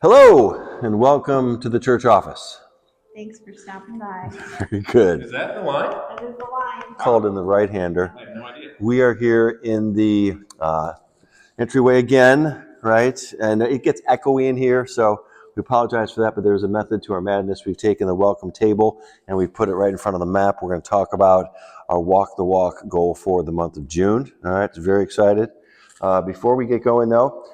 Hello, and welcome to the church office. Thanks for stopping by. Very good. Is that the line? That is the line. Called in the right-hander. I have no idea. We are here in the entryway again, right? And it gets echoey in here, so we apologize for that, but there's a method to our madness. We've taken the welcome table and we've put it right in front of the map. We're going to talk about our Walk the Walk goal for the month of June. All right, very excited. Before we get going, though,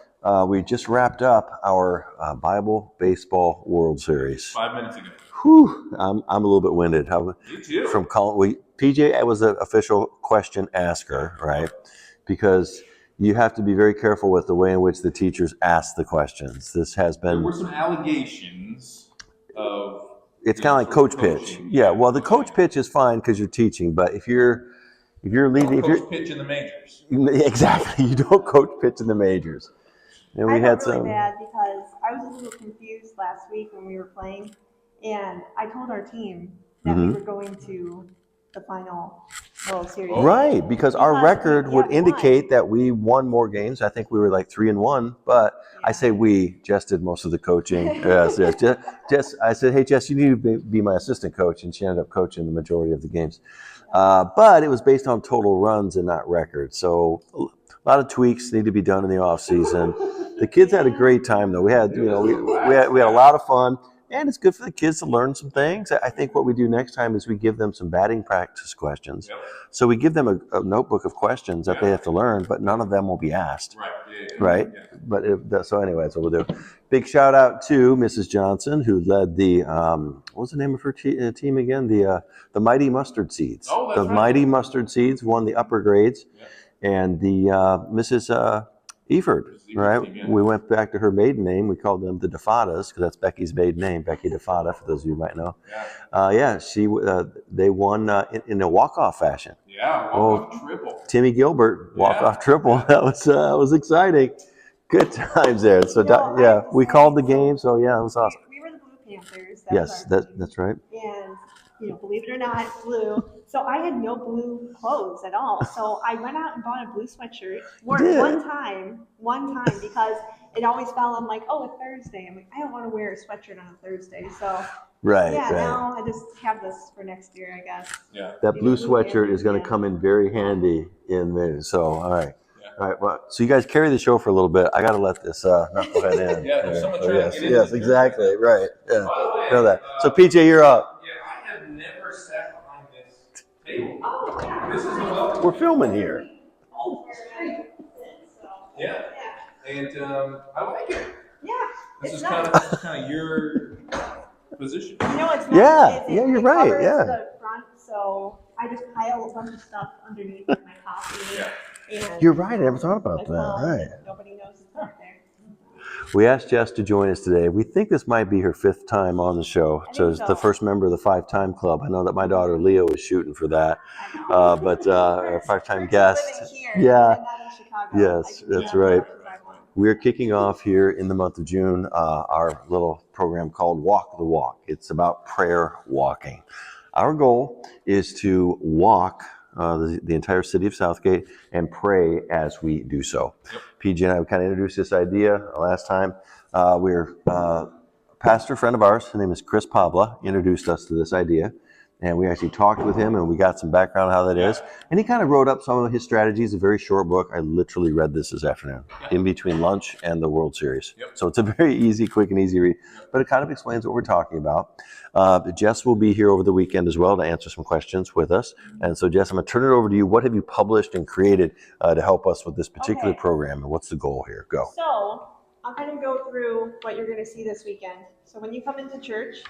we just wrapped up our Bible Baseball World Series. 5 minutes ago. Whew, I'm a little bit winded. Me too. From Colin, PJ was the official question asker, right? Because you have to be very careful with the way in which the teachers ask the questions. This has There been. were some allegations of. It's kind of like coach pitch. Yeah. Well, the coach pitch is fine because you're teaching, but if you're leading, Coach pitch in the majors. exactly, you don't coach pitch in the majors. And we I had felt really some. bad because I was a little confused last week when we were playing, and I told our team that we were going to the final World Series. Right, because our record would we indicate that we won more games. I think we were like 3-1, but I say we. Jess did most of the coaching. Yes. Jess, I said, hey, Jess, you need to be my assistant coach, and she ended up coaching the majority of the games. But it was based on total runs and not record. So a lot of tweaks need to be done in the off season. The kids had a great time, though. We had a lot of fun. And it's good for the kids to learn some things. I think what we do next time is we give them some batting practice questions. Yep. So we give them a notebook of questions that they have to learn, but none of them will be asked. Right. Yeah. Right? Yeah. So anyway, that's what we'll do. Big shout out to Mrs. Johnson, who led the, what was the name of her team again? The Mighty Mustard Seeds. Oh, that's the right. Mighty Mustard Seeds won the upper grades. Yeah. And the Mrs. Eford, right? Team, yeah. We went back to her maiden name. We called them the DeFadas because that's Becky's maiden name, Becky DeFada, for those of you who might know. Yeah. They won in a walk-off fashion. Yeah. Walk-off triple. Timmy Gilbert, walk-off triple. That was exciting. Good times there. So, we called the game. So, yeah, it was awesome. We were the Blue Panthers. Yes, that's right. And, believe it or not, blue. So I had no blue clothes at all. So I went out and bought a blue sweatshirt. Wore it one time because it always fell. I'm like, oh, a Thursday. I'm like, I don't want to wear a sweatshirt on a Thursday. So Right. now I just have this for next year, I guess. Yeah. That blue sweatshirt is going to come in very handy in there. So, all right. All right. Well, so you guys carry the show for a little bit. I got to let this knucklehead in. Yeah. There's someone trying to get in. Yes, exactly. Right. Yeah. By the way, Know that. So, PJ, you're up. Yeah, I have never sat behind this table. Oh, yeah. This is the welcome. We're filming here. Yeah. And I like it. Yeah. This it's is nice. kind of your position. It's not. Yeah, you're it right, covers yeah. the front, so I just pile a bunch of stuff underneath my coffee. Yeah. And You're right. I never thought about as that. well, Right. Nobody knows it's out there. We asked Jess to join us today. We think this might be her 5th time on the show. I So think it's so. the first member of the 5-time club. I know that my daughter Leo is shooting for that. I know. But our 5-time First guest. living here, Yeah. and not in Chicago. Yes, I can that's do right. as much as I want. We're kicking off here in the month of June our little program called Walk the Walk. It's about prayer walking. Our goal is to walk the entire city of Southgate and pray as we do so. Yep. PJ and I kind of introduced this idea last time. We're a pastor friend of ours, his name is Chris Pabla, introduced us to this idea. And we actually talked with him and we got some background on how that is. And he kind of wrote up some of his strategies, a very short book. I literally read this afternoon in between lunch and the World Series. Yep. So it's a very easy, quick and easy read, but it kind of explains what we're talking about. Jess will be here over the weekend as well to answer some questions with us. And so Jess, I'm going to turn it over to you. What have you published and created to help us with this particular program? And what's the goal here? Go. So I'm going to go through what you're going to see this weekend. So when you come into church,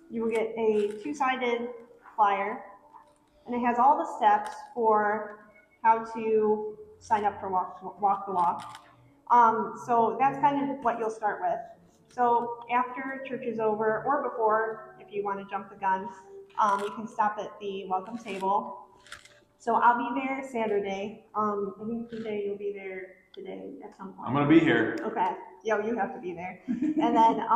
you will get a 2-sided flyer, and it has all the steps for how to sign up for Walk the Walk. So that's kind of what you'll start with. So after church is over, or before, if you want to jump the gun, you can stop at the welcome table. So I'll be there Saturday. I think today you'll be there today at some point. I'm going to be here. Okay. Yeah, you have to be there. And then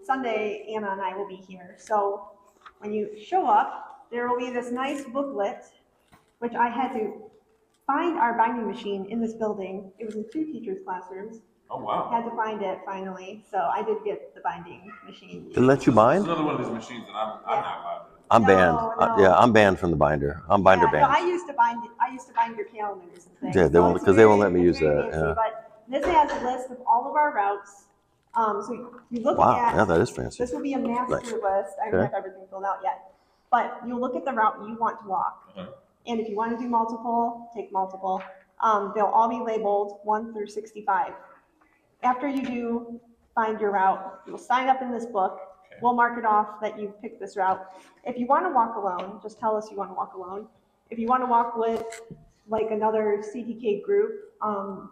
Sunday, Anna and I will be here. So when you show up, there will be this nice booklet, which I had to find our binding machine in this building. It was in 2 teachers' classrooms. Oh, wow. Had to find it finally, so I did get the binding machine. They let you It's bind? another one of these machines that I'm not allowed to. I'm No, banned. no. Yeah, I'm banned from the binder. I'm binder Yeah, banned. no, I used to bind your calendars and things. Yeah, they so won't- it's 'cause they won't let very- me it's use very that, fancy, yeah. But this has a list of all of our routes. So you look Wow, at yeah, that is fancy. this will be a master Nice. list. I don't Okay. have everything filled out yet, but you look at the route you want to walk, and if you want to do multiple, take multiple. They'll all be labeled 1 through 65. After you do find your route, you'll sign up in this book. Okay. We'll mark it off that you've picked this route. If you want to walk alone, just tell us you want to walk alone. If you want to walk with like another CTK group,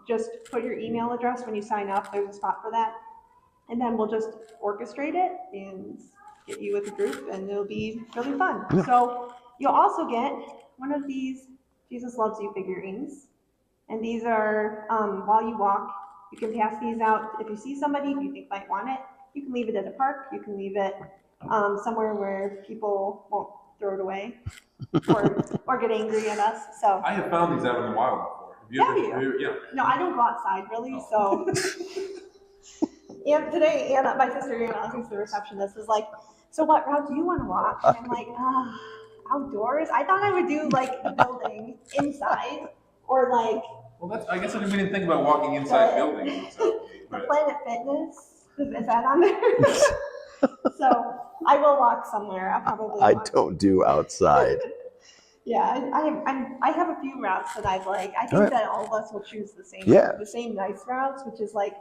just put your email address when you sign up. There's a spot for that. And then we'll just orchestrate it and get you with a group, and it'll be really fun. Yeah. So you'll also get one of these Jesus Loves You figurines. And these are, while you walk, you can pass these out. If you see somebody who you think might want it, you can leave it at a park. You can leave it somewhere where people won't throw it away or get angry at us. So I have found these out in the wild before. Have you? Yeah. no, I don't go outside really. Oh. So and today, Anna, my sister Anna, who's the receptionist, was like, "So what route do you want to walk?" And I'm like, "Outdoors." I thought I would do like the building inside or like Well, I guess we didn't think about walking inside buildings. the But Planet Fitness. Is that on there? So I will walk somewhere. I'll probably. I walk. don't do outside. Yeah, I have a few routes that I've like. I think Alright. that all of us will choose Yeah. the same nice routes, which is like,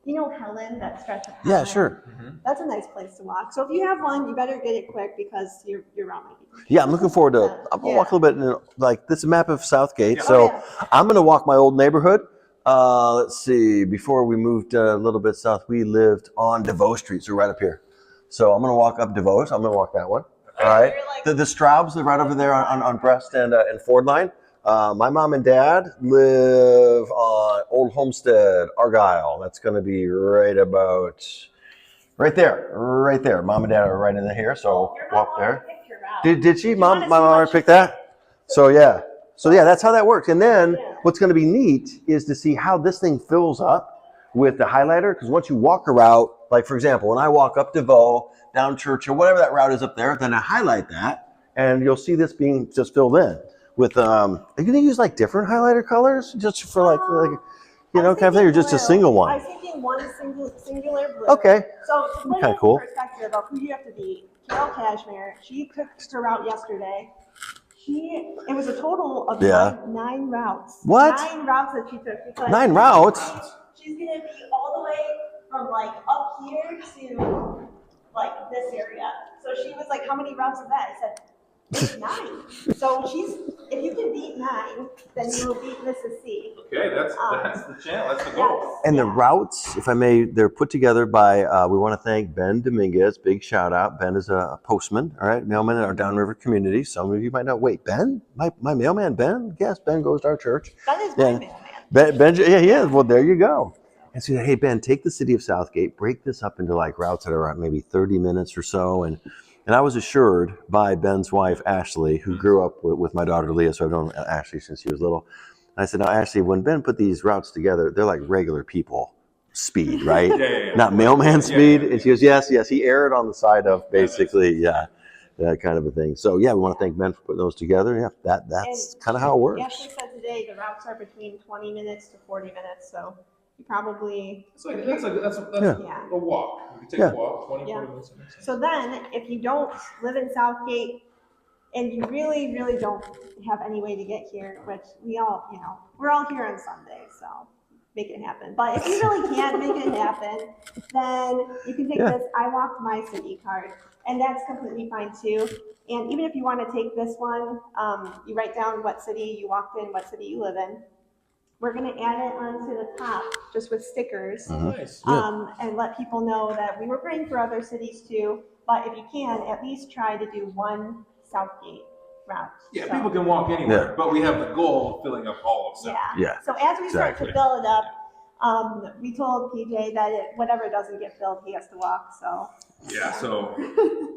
Helen, that stretch of Yeah, Helen. sure. That's a nice place to walk. So if you have one, you better get it quick because your route might be. Yeah, I'm looking forward to. I'm gonna walk a little bit. Like this is a map of Southgate, Yeah. so Oh, I'm gonna walk my old neighborhood. Let's see. Before we moved a little bit south, we lived on DeVoe Street, so right up here. So I'm gonna walk up DeVoe. So I'm gonna walk that one. All right. You're like- The Straubs are right over there on Brest and Ford Line. My mom and dad live on Old Homestead, Argyle. That's gonna be right about right there. Mom and dad are right in here, so Your mom walk already there. picked your route. Did she? You wanna My see mom what already she picked that? picked? So yeah, that's how that works. And then Yeah. what's going to be neat is to see how this thing fills up with the highlighter. Because once you walk a route, like for example, when I walk up DeVoe, down Churchill, whatever that route is up there, then I highlight that, and you'll see this being just filled in with. Are you going to use like different highlighter colors just for like I was kind of thing, or thinking just a blue. single I one? was thinking one singular blue. Okay. So to put Kinda it in cool. perspective of who you have to be, Carol Cashmere, she picked her route yesterday. It was a total of Yeah. nine routes. What? 9 routes that she took. Because 9 routes? She's gonna be all the way from like up here to like this area. So she was like, "How many routes is that?" I said, "It's 9." So if you can beat 9, then you will beat Mrs. C. okay, that's the channel. That's the goal. Yes. And the Yeah. routes, if I may, they're put together by, we want to thank Ben Dominguez. Big shout out. Ben is a postman, all right, mailman in our downriver community. Some of you might know, wait, Ben? My mailman, Ben? Yes, Ben goes to our church. That is my Yeah. mailman. Ben, yeah, he is. Well, there you go. And so, hey, Ben, take the city of Southgate, break this up into like routes that are maybe 30 minutes or so. And I was assured by Ben's wife, Ashley, who grew up with my daughter, Leah. So I've known Ashley since she was little. And I said, now, Ashley, when Ben put these routes together, they're like regular people speed, right? Yeah. Not mailman speed. Yeah. And she goes, yes. He erred on the side of basically, that kind of a thing. So, yeah, we want to thank Ben for putting those together. Yeah, that's kind of how it works. Ashley said today the routes are between 20 minutes to 40 minutes, so you probably. That's Yeah. a walk. You can take Yeah. a walk, 20, Yeah. 40 minutes. That makes sense. So then, if you don't live in Southgate and you really, really don't have any way to get here, which we're all here on Sunday, so make it happen. But if you really can't make it happen, then you can take this I Walk My City card, and that's completely fine too. And even if you want to take this one, you write down what city you walked in, what city you live in. We're going to add it onto the top just with stickers. Mhm. Nice. And let people know that we were praying for other cities too. But if you can, at least try to do one Southgate route. Yeah, So, people can walk anywhere, Yeah. but we have the goal of filling up all of South. Yeah. So as we start Exactly. to fill it up, we told PJ that whatever doesn't get filled, he has to walk. So Yeah, so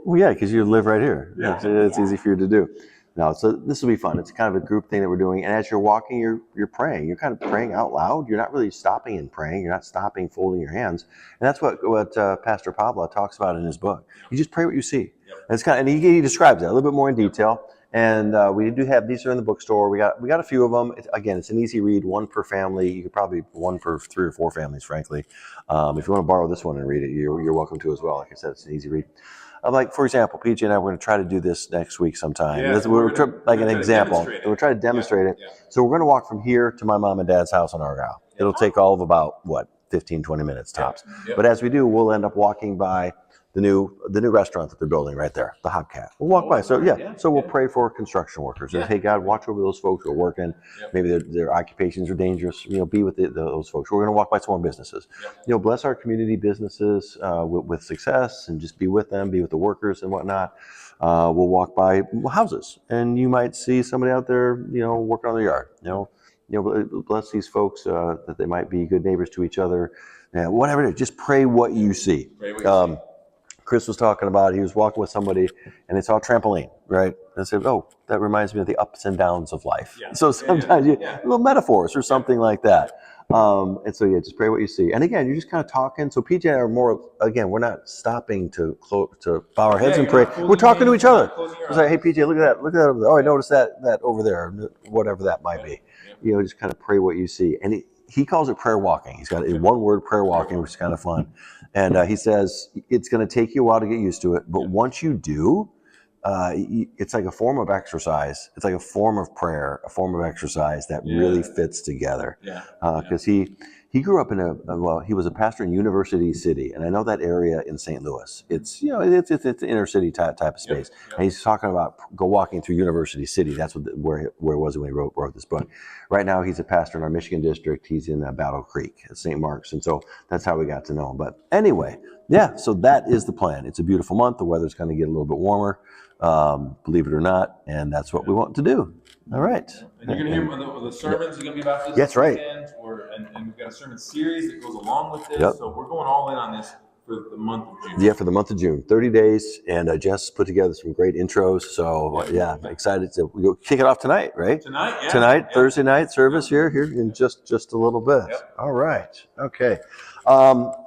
Well, yeah, because you live right here. Yeah. It's easy for you to do. No, so this will be fun. It's kind of a group thing that we're doing. And as you're walking, you're praying. You're kind of praying out loud. You're not really stopping and praying. You're not stopping, folding your hands. And that's what Pastor Pablo talks about in his book. You just pray what you see. Yep. And it's kind of, and he describes it a little bit more in detail. And we do have, these are in the bookstore. We got a few of them. Again, it's an easy read, one per family. You could probably one for 3 or 4 families, frankly. If you want to borrow this one and read it, you're welcome to as well. Like I said, it's an easy read. Like, for example, PJ and I, we're going to try to do this next week sometime. Yeah, Like an example. We'll try to demonstrate it. Yeah. So we're going to walk from here to my mom and dad's house on Argyle. Yeah. It'll take all of about, 15, 20 minutes tops. Yeah. But as we do, we'll end up walking by the new restaurant that they're building right there, the Hobcat. We'll walk by. So so we'll pray for construction workers. Yeah. Hey, God, watch over those folks who are working. Yep. Maybe their occupations are dangerous. Be with those folks. We're going to walk by some more businesses. Yep. Bless our community businesses with success, and just be with them, be with the workers and whatnot. We'll walk by houses, and you might see somebody out there, working on their yard. Bless these folks that they might be good neighbors to each other. Whatever it is, just pray what you see. Pray what you see. Chris was talking about, he was walking with somebody and it's all trampoline, right? And I said, oh, that reminds me of the ups and downs of life. Yeah. So sometimes little metaphors or something like that. And so, just pray what you see. And again, you're just kind of talking. So PJ and I are more, again, we're not stopping to bow our heads and pray. We're talking to each other. It's like, hey, PJ, look at that over there. Oh, I noticed that over there, whatever that might be. Just kind of pray what you see. And he calls it prayer walking. He's got a one word, prayer walking, which is kind of fun. And he says it's going to take you a while to get used to it, but once you do, it's like a form of exercise. It's like a form of prayer, a form of exercise that really fits together. Because he grew up he was a pastor in University City, and I know that area in St. Louis. It's it's an inner city type of space. And he's talking about go walking through University City. That's where it was when he wrote this book. Right now, he's a pastor in our Michigan district. He's in Battle Creek at St. Mark's, and so that's how we got to know him. But anyway, so that is the plan. It's a beautiful month. The weather's going to get a little bit warmer, believe it or not, and that's what we want to do. All right. And you're going to hear the sermons are going to be about this. That's right. Weekend, and we've got a sermon series that goes along with this. Yep. So we're going all in on this for the month of June. Yeah, for the month of June, 30 days, and Jess put together some great intros. So I'm excited to we'll kick it off tonight, right? Tonight, Thursday night service here in just a little bit. Yep. All right. Okay.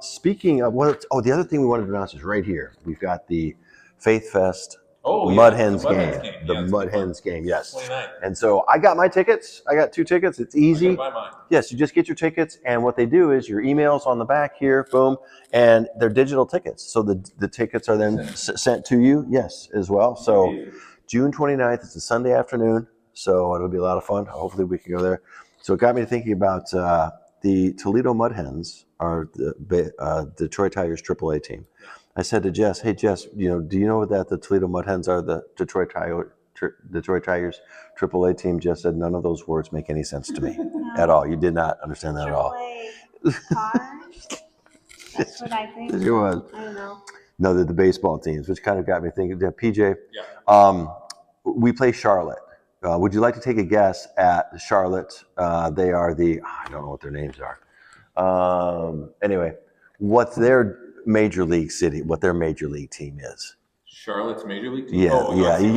Speaking of the other thing we wanted to announce is right here. We've got the Faith Fest. Mud Hens game. The Mud Hens game, yes. 29th. And so I got my tickets. I got 2 tickets. It's easy. I gotta buy mine. Yes, you just get your tickets, and what they do is your email's on the back here, boom, and they're digital tickets. So the tickets are then sent to you, as well. So June 29th, it's a Sunday afternoon, so it'll be a lot of fun. Hopefully we can go there. So it got me thinking about the Toledo Mud Hens are the Detroit Tigers AAA team. I said to Jess, hey, Jess, do you know that the Toledo Mud Hens are the Detroit Tigers AAA team? Jess said, none of those words make any sense to me at all. You did not understand that at all. That's what I think. It was. I don't know. No, they're the baseball teams, which kind of got me thinking. PJ, we play Charlotte. Would you like to take a guess at Charlotte? They are I don't know what their names are. Anyway, what's their major league team is? Charlotte's major league team?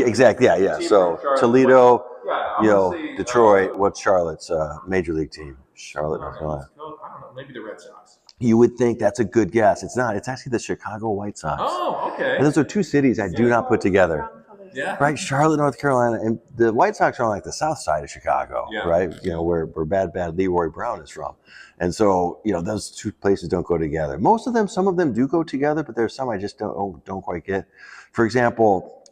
Exactly. So Toledo, Detroit. What's Charlotte's major league team? Charlotte, North Carolina. I don't know. Maybe the Red Sox. You would think that's a good guess. It's not. It's actually the Chicago White Sox. Oh, okay. And those are 2 cities I do not put together. Yeah. Right, Charlotte, North Carolina, and the White Sox are on like the south side of Chicago, right? Where bad Leroy Brown is from. And so, those 2 places don't go together. Most of them, some of them do go together, but there's some I just don't quite get. For example,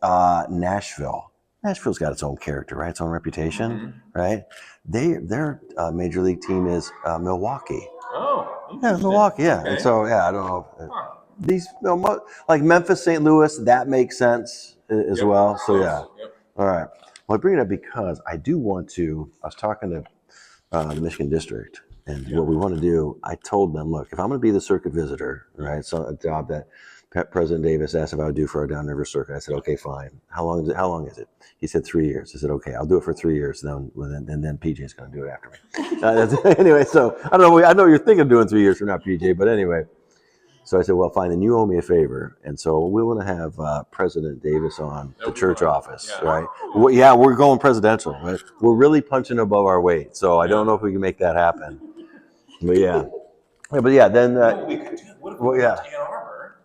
Nashville. Nashville's got its own character, right? Its own reputation, right? Their major league team is Milwaukee. Oh, yeah, Milwaukee, yeah. Okay. And so, I don't know. These, like Memphis, St. Louis, that makes sense as well. So, All right. Well, I bring it up because I do want to. I was talking to the Michigan District, and what we want to do. I told them, look, if I'm going to be the circuit visitor, right? So a job that President Davis asked if I would do for our downriver circuit. I said, okay, fine. How long is it? He said 3 years. I said, okay, I'll do it for 3 years. And then PJ's going to do it after me. Anyway, so I don't know. I know you're thinking of doing 3 years from now, PJ. But anyway, So I said, well, fine, then you owe me a favor. And so we want to have President Davis on the church office, right? Well, yeah, we're going presidential, right? We're really punching above our weight. So I don't know if we can make that happen. But yeah. Then. We could do, what if we went to Ann Arbor?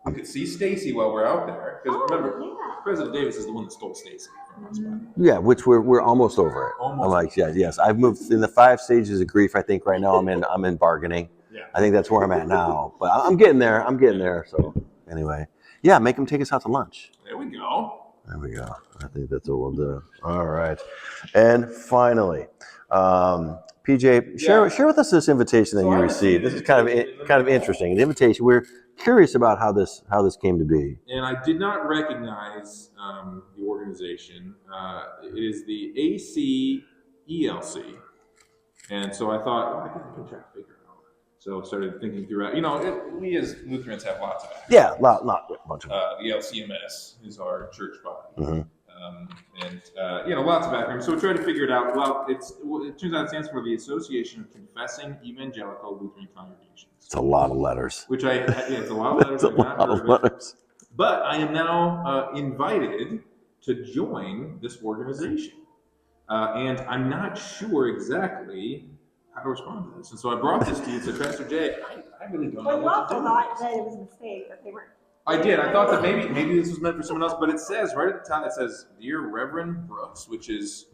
We could see Stacy while we're out there. Because remember, President Davis is the one that stole Stacy from us. Yeah, which we're almost over it. I'm like, yes. I've moved in the 5 stages of grief. I think right now I'm in bargaining. Yeah. I think that's where I'm at now. But I'm getting there. So anyway, yeah, make them take us out to lunch. There we go. I think that's what we'll do. All right. And finally, PJ, share with us this invitation that you received. This is kind of interesting. An invitation. We're curious about how this came to be. And I did not recognize the organization. It is the ACELC. And so I thought, I can try to figure it out. So started thinking throughout. We as Lutherans have lots of acronyms. Yeah, not a bunch of them. The LCMS is our church body. Mm-hmm. Lots of acronyms. So we tried to figure it out. Well, it turns out it stands for the Association of Confessing Evangelical Lutheran Congregations. It's a lot of letters. It's a lot of letters. It's a lot of letters. But I am now invited to join this organization. And I'm not sure exactly how to respond to this. And so I brought this to you and said, Pastor Jay, I really don't know what to do. Well, you also thought that it was a mistake, that they weren't. I did. I thought that maybe this was meant for someone else, but it says right at the top, it says, Dear Reverend Brooks, which is,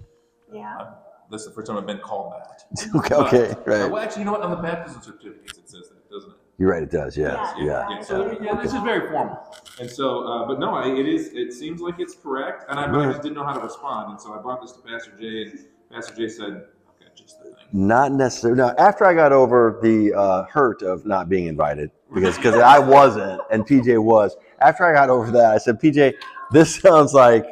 this is the first time I've been called that. Okay, right. Well, actually, you know what? On the baptism certificates, it says that, doesn't it? You're right, it does, yeah. So, this is very formal. And so, but no, it seems like it's correct, and I just didn't know how to respond, and so I brought this to Pastor Jay, and Pastor Jay said, okay, just the thing. Not necessarily. Now, after I got over the hurt of not being invited, because I wasn't, and PJ was, after I got over that, I said, PJ, this sounds like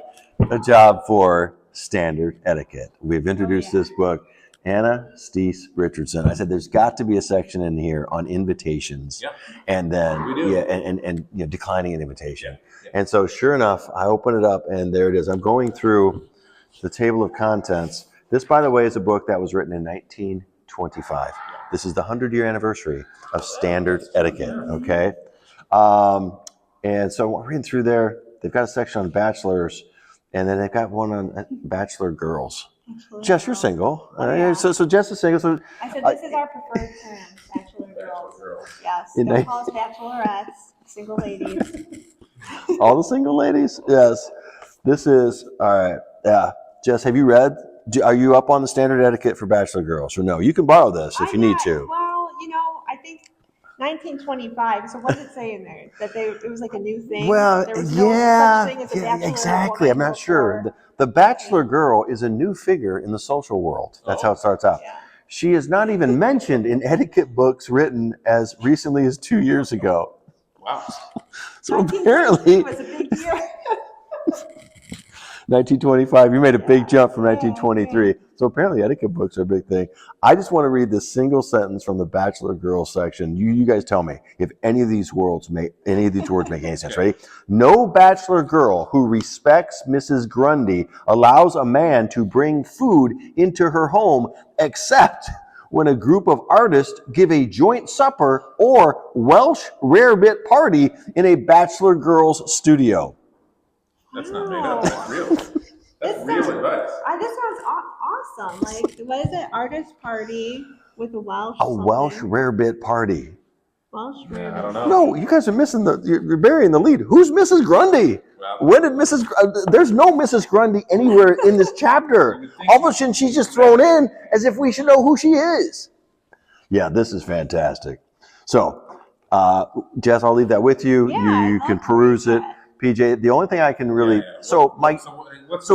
a job for standard etiquette. We've introduced this book. Anna Steese Richardson. I said, there's got to be a section in here on invitations, and then and declining an invitation. And so, sure enough, I open it up, and there it is. I'm going through the table of contents. This, by the way, is a book that was written in 1925. This is the 100-year anniversary of standard etiquette. Okay, and so I'm reading through there. They've got a section on bachelors, and then they've got one on bachelor girls. Jess, you're single. So Jess is single. So I said this is our preferred term, bachelor girls. Yes, don't call us bachelorettes, single ladies. All the single ladies? Yes. This is, all right. Yeah. Jess, have you read? Are you up on the standard etiquette for bachelor girls? Or no? You can borrow this if you need to. Well, I think 1925. So what does it say in there? That it was like a new thing? Well, there was no such thing as a bachelor exactly. I'm not sure. The bachelor girl is a new figure in the social world. That's how it starts out. Yeah. She is not even mentioned in etiquette books written as recently as 2 years ago. Wow. So apparently, was a big year. 1925, you made a big jump from 1923. So apparently etiquette books are a big thing. I just want to read this single sentence from the bachelor girls section. You guys tell me if any of these words make any sense. Ready? No bachelor girl who respects Mrs. Grundy allows a man to bring food into her home except when a group of artists give a joint supper or Welsh rarebit party in a bachelor girls studio. That's not made up. That's real. That's real advice. This sounds awesome. Like, what is it? Artist party with a Welsh. Welsh rarebit party. Welsh rarebit. Yeah, I don't know. No, you guys are missing you're burying the lead. Who's Mrs. Grundy? Well, when did there's no Mrs. Grundy anywhere in this chapter. All of a sudden, she's just thrown in as if we should know who she is. Yeah, this is fantastic. So, Jess, I'll leave that with you. Yeah, you can peruse it. PJ, the only thing I can really So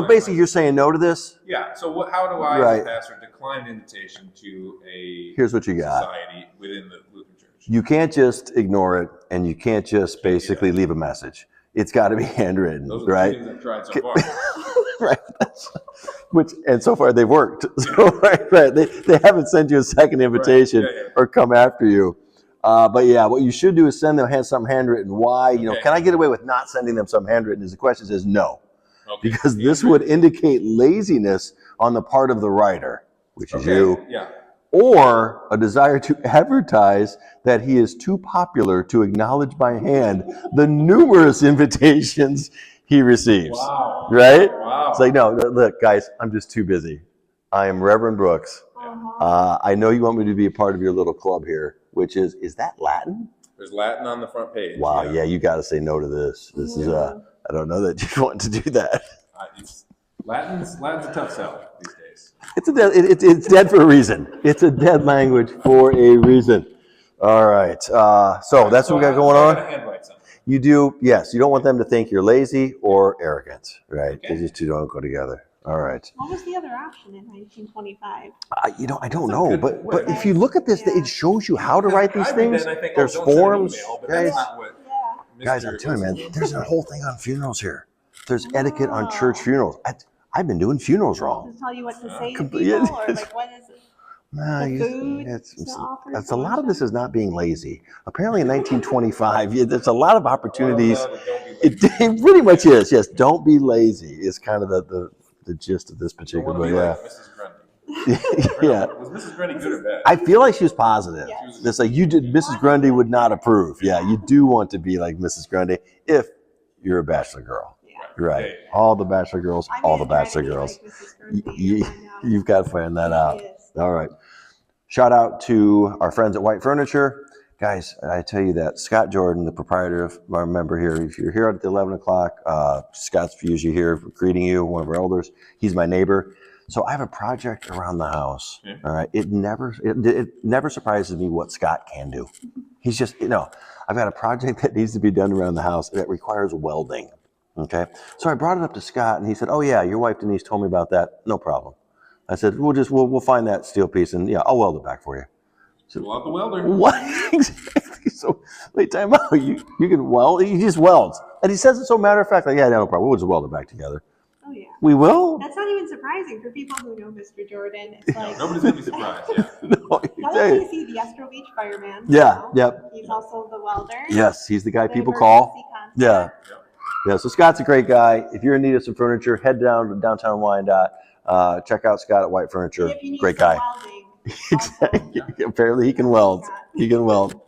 basically, you're saying no to this? Yeah. So how do I, as a pastor, decline an invitation to a Here's what you got. society within the Lutheran Church? You can't just ignore it, and you can't just basically leave a message. It's got to be handwritten, Those are right? the things I've tried so far. Right. And so far they've worked. So right. They haven't sent you a second invitation or come after you. But yeah, what you should do is send them something handwritten. Why? Can I get away with not sending them something handwritten? Is the question says no. Okay. Because this would indicate laziness on the part of the writer, which is you. Yeah. or a desire to advertise that he is too popular to acknowledge by hand the numerous invitations he receives. Wow. Right? Wow. It's like, no, look, guys, I'm just too busy. I am Reverend Brooks. I know you want me to be a part of your little club here, which is that Latin? There's Latin on the front page. Wow, yeah, you got to say no to this. This is, I don't know that you want to do that. Latin's a tough sell these days. It's dead for a reason. It's a dead language for a reason. All right. So that's what we got going on. Handwrite something. You do, yes. You don't want them to think you're lazy or arrogant, right? Okay. They just two don't go together. All right. What was the other option in 1925? I don't That's know, a good but point. if you look at this, Yeah. it shows you how to write these I read things. that and I think, oh, There's don't send an forms, email, but guys. that's not what Yeah. Guys, I'm telling you, man. There's a whole thing on funerals here. There's etiquette on church Wow. funerals. I've been doing funerals wrong. Does it tell you what to say to Complete- people, yeah, or it's- like what is it? Nah, The food to offer it's a lot of someone? this is not being lazy. Apparently, in 1925, there's a lot of opportunities. It pretty much is. Yes, don't be lazy is kind of the gist of this particular. Like Yeah, Mrs. Grundy. yeah. Was Mrs. Grundy good or bad? I feel like she was positive. Yes. It's like you did. Mrs. Grundy would not approve. Yeah, you do want to be like Mrs. Grundy if you're a bachelor girl. Yeah. Right. Hey. All the bachelor girls, I'm all the gonna try bachelor to be girls. like Mrs. Grundy and find out. You've got to find that out. Yes. All right. Shout out to our friends at White Furniture. Guys, I tell you that Scott Jordan, the proprietor of our member here, if you're here at the 11 o'clock, Scott's usually here greeting you, one of our elders. He's my neighbor. So I have a project around the house. Okay. All right. It never surprises me what Scott can do. He's just, I've got a project that needs to be done around the house that requires welding. Okay. So I brought it up to Scott and he said, oh yeah, your wife Denise told me about that. No problem. I said, we'll find that steel piece and yeah, I'll weld it back for you. Pull out the welder. What? Exactly. So wait, time out. You can weld. He just welds, and he says it so matter of fact. Like, yeah, no problem. We'll just weld it back together. Oh yeah. We will. That's not even surprising for people who know Mr. Jordan. It's like Nobody's gonna be surprised. Yeah. No, now that you see the Estro Beach fireman. Yeah, now, yep. He's also the welder. Yes, he's the guy the people call. emergency Yeah, contact. yeah. So Scott's a great guy. If you're in need of some furniture, head down to downtown Wyandotte. Check out Scott at White Furniture. If you need Great some guy. welding, Exactly. also, Apparently, he can weld. Scott. He can weld.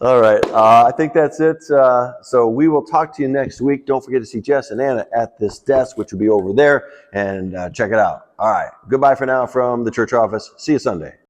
All right. I think that's it. So we will talk to you next week. Don't forget to see Jess and Anna at this desk, which will be over there, and check it out. All right. Goodbye for now from the church office. See you Sunday.